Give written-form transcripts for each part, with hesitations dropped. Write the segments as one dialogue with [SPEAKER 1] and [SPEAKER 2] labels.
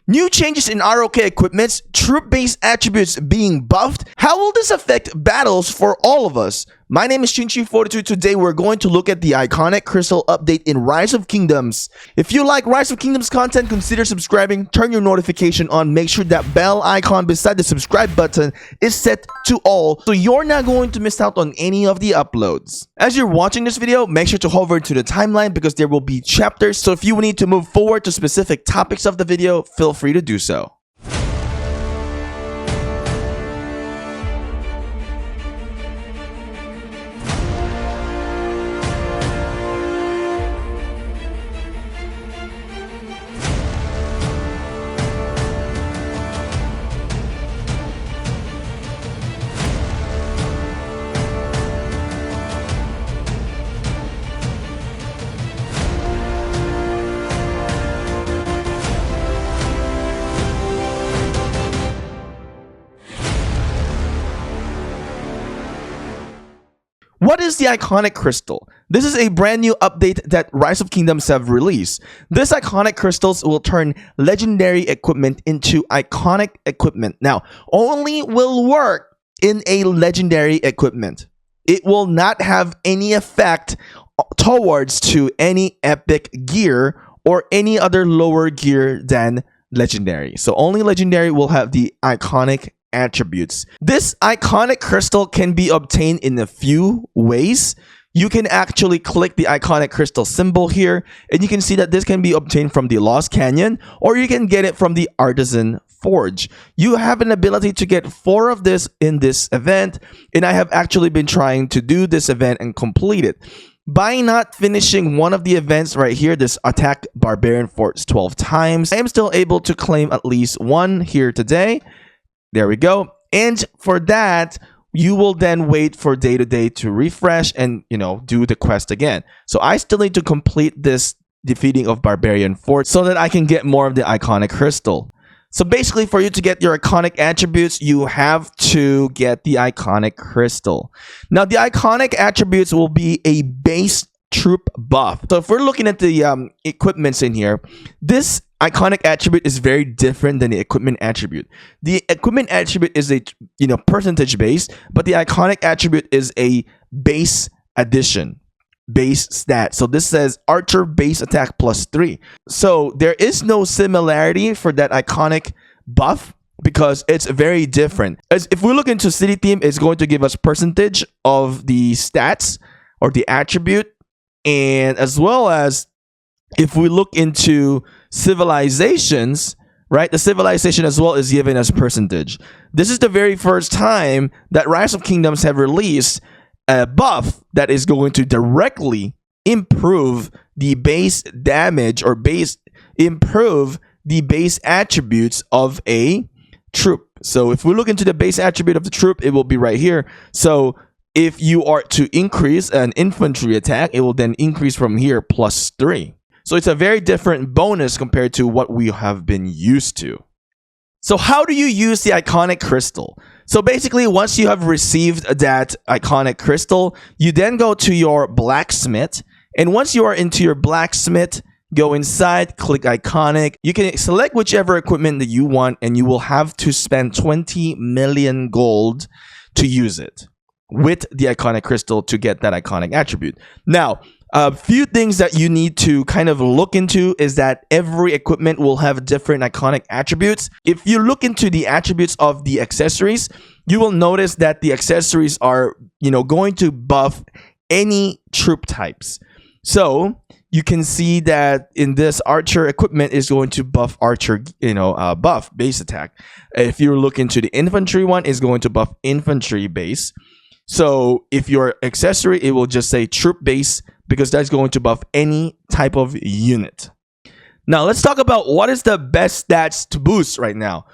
[SPEAKER 1] New changes in ROK equipments, troop-based attributes being buffed. How will this affect battles for all of us? My name is Chinchi42. Today we're going to look at the iconic crystal update in Rise of Kingdoms. If you like Rise of Kingdoms content, consider subscribing, turn your notification on, make sure that bell icon beside the subscribe button is set to all so you're not going to miss out on any of the uploads. As you're watching this video, make sure to hover to the timeline because there will be chapters, so if you need to move forward to specific topics of the video, feel free to do so. What is the iconic crystal? This is a brand new update that Rise of Kingdoms have released. This iconic crystals will turn legendary equipment into iconic equipment. Now, only will work in a legendary equipment. It will not have any effect towards to any epic gear or any other lower gear than legendary. So only legendary will have the iconic attributes. This iconic crystal can be obtained in a few ways. You can actually click the iconic crystal symbol here, and you can see that this can be obtained from the Lost Canyon, or you can get it from the Artisan Forge. You have an ability to get 4 of this in this event, and I have actually been trying to do this event and complete it. By not finishing one of the events right here, this attack Barbarian Forts 12 times, I am still able to claim at least 1 here today. There we go. And for that, you will then wait for day to day to refresh and, do the quest again. So I still need to complete this defeating of Barbarian Fort so that I can get more of the iconic crystal. So basically, for you to get your iconic attributes, you have to get the iconic crystal. Now, the iconic attributes will be a base troop buff. So if we're looking at the equipments in here, this iconic attribute is very different than the equipment attribute. The equipment attribute is a percentage base, but the iconic attribute is a base addition, base stat. So this says Archer base attack +3. So there is no similarity for that iconic buff because it's very different. As if we look into city theme, it's going to give us percentage of the stats or the attribute, and as well as if we look into civilizations, right? The civilization as well is given as percentage. This is the very first time that Rise of Kingdoms have released a buff that is going to directly improve the base damage or improve the base attributes of a troop. So if we look into the base attribute of the troop, it will be right here. So if you are to increase an infantry attack, it will then increase from here +3. So it's a very different bonus compared to what we have been used to. So how do you use the iconic crystal? So basically, once you have received that iconic crystal, you then go to your blacksmith. And once you are into your blacksmith, go inside, click iconic. You can select whichever equipment that you want, and you will have to spend 20 million gold to use it with the iconic crystal to get that iconic attribute. Now, a few things that you need to kind of look into is that every equipment will have different iconic attributes. If you look into the attributes of the accessories, you will notice that the accessories are, going to buff any troop types. So you can see that in this archer equipment is going to buff archer, buff base attack. If you look into the infantry one, is going to buff infantry base. So if your accessory, it will just say troop base because that's going to buff any type of unit. Now let's talk about what is the best stats to boost right now.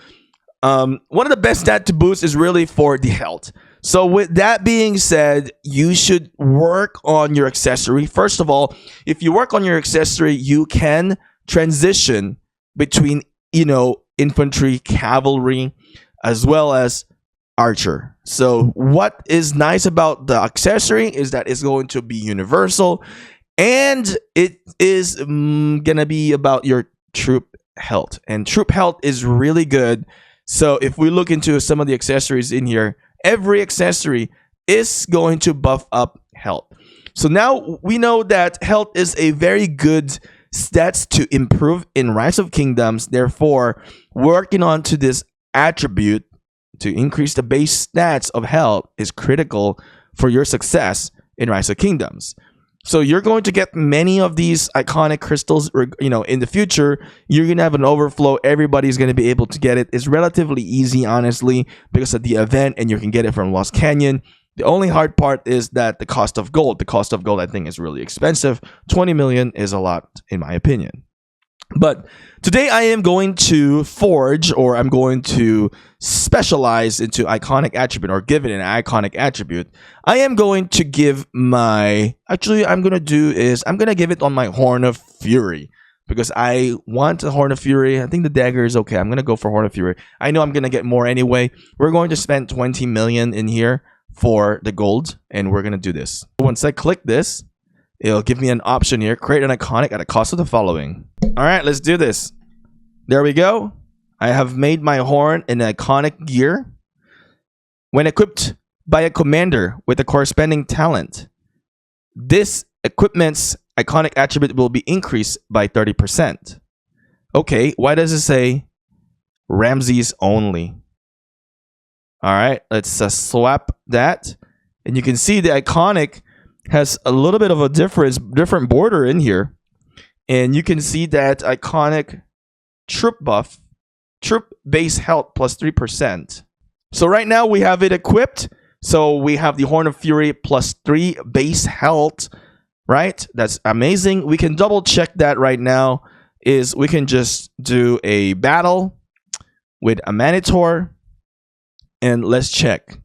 [SPEAKER 1] One of the best stats to boost is really for the health. So with that being said, you should work on your accessory. First of all, if you work on your accessory, you can transition between, infantry, cavalry, as well as archer. So what is nice about the accessory is that it's going to be universal, and it is gonna be about your troop health, and troop health is really good. So if we look into some of the accessories in here, every accessory is going to buff up health. So now we know that health is a very good stats to improve in Rise of Kingdoms. Therefore, working on to this attribute to increase the base stats of health is critical for your success in Rise of Kingdoms. So you're going to get many of these iconic crystals, in the future. You're going to have an overflow. Everybody's going to be able to get it. It's relatively easy, honestly, because of the event, and you can get it from Lost Canyon. The only hard part is that the cost of gold. The cost of gold, I think, is really expensive. 20 million is a lot, in my opinion. But today I am going to forge, or I'm going to specialize into iconic attribute, or give it an iconic attribute. I am going to give my, actually I'm going to give it on my Horn of Fury, because I want a Horn of Fury. I think the dagger is okay. I'm going to go for Horn of Fury. I know I'm going to get more anyway. We're going to spend 20 million in here for the gold, and we're going to do this. Once I click this, it'll give me an option here, create an iconic at a cost of the following. All right, let's do this. There we go. I have made my horn an iconic gear. When equipped by a commander with a corresponding talent, this equipment's iconic attribute will be increased by 30%. Okay, why does it say Ramses only? All right, let's swap that. And you can see the iconic has a little bit of a different border in here. And you can see that iconic troop buff, troop base health plus 3%. So right now we have it equipped. So we have the Horn of Fury plus 3 base health, right? That's amazing. We can double check that right now. Is we can just do a battle with a Manitor, and let's check.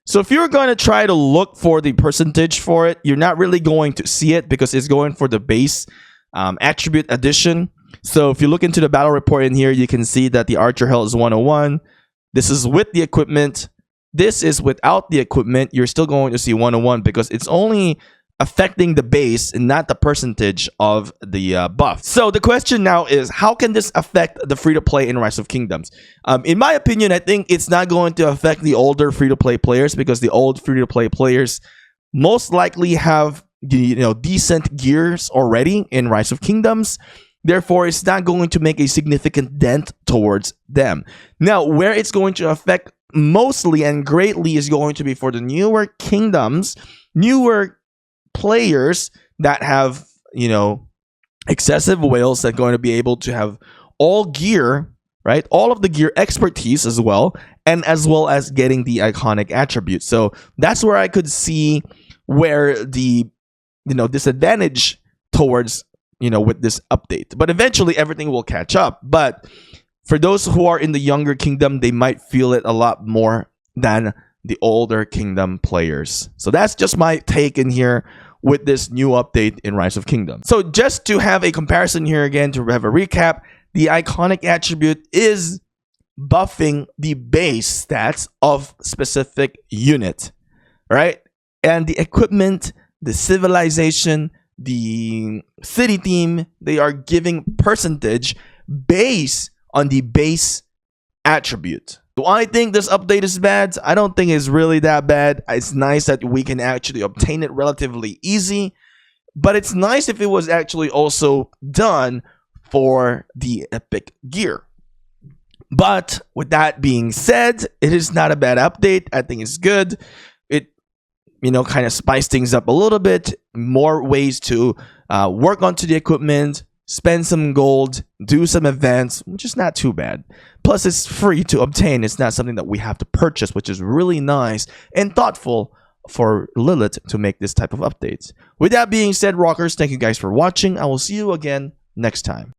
[SPEAKER 1] So if you're going to try to look for the percentage for it, you're not really going to see it because it's going for the base attribute addition. So if you look into the battle report in here, you can see that the archer health is 101. This is with the equipment. This is without the equipment. You're still going to see 101 because it's only affecting the base and not the percentage of the buff. So the question now is, how can this affect the free-to-play in Rise of Kingdoms? In my opinion, I think it's not going to affect the older free-to-play players, because the old free-to-play players most likely have decent gears already in Rise of Kingdoms. Therefore, it's not going to make a significant dent towards them. Now, where it's going to affect mostly and greatly is going to be for the newer kingdoms, newer players that have, excessive whales that are going to be able to have all gear, right? All of the gear expertise as well, and as well as getting the iconic attribute. So that's where I could see where the, disadvantage towards, with this update. But eventually everything will catch up. But for those who are in the younger kingdom, they might feel it a lot more than the older kingdom players. So that's just my take in here with this new update in Rise of Kingdom. So just to have a comparison here again, to have a recap, the iconic attribute is buffing the base stats of specific unit, right? And the equipment, the civilization, the city team, they are giving percentage based on the base attribute. Do I think this update is bad? I don't think it's really that bad. It's nice that we can actually obtain it relatively easy, but it's nice if it was actually also done for the epic gear. But with that being said, it is not a bad update. I think it's good. It, kind of spice things up a little bit. More ways to work onto the equipment, spend some gold, do some events, which is not too bad. Plus, it's free to obtain. It's not something that we have to purchase, which is really nice and thoughtful for Lilith to make this type of updates. With that being said, rockers, thank you guys for watching. I will see you again next time.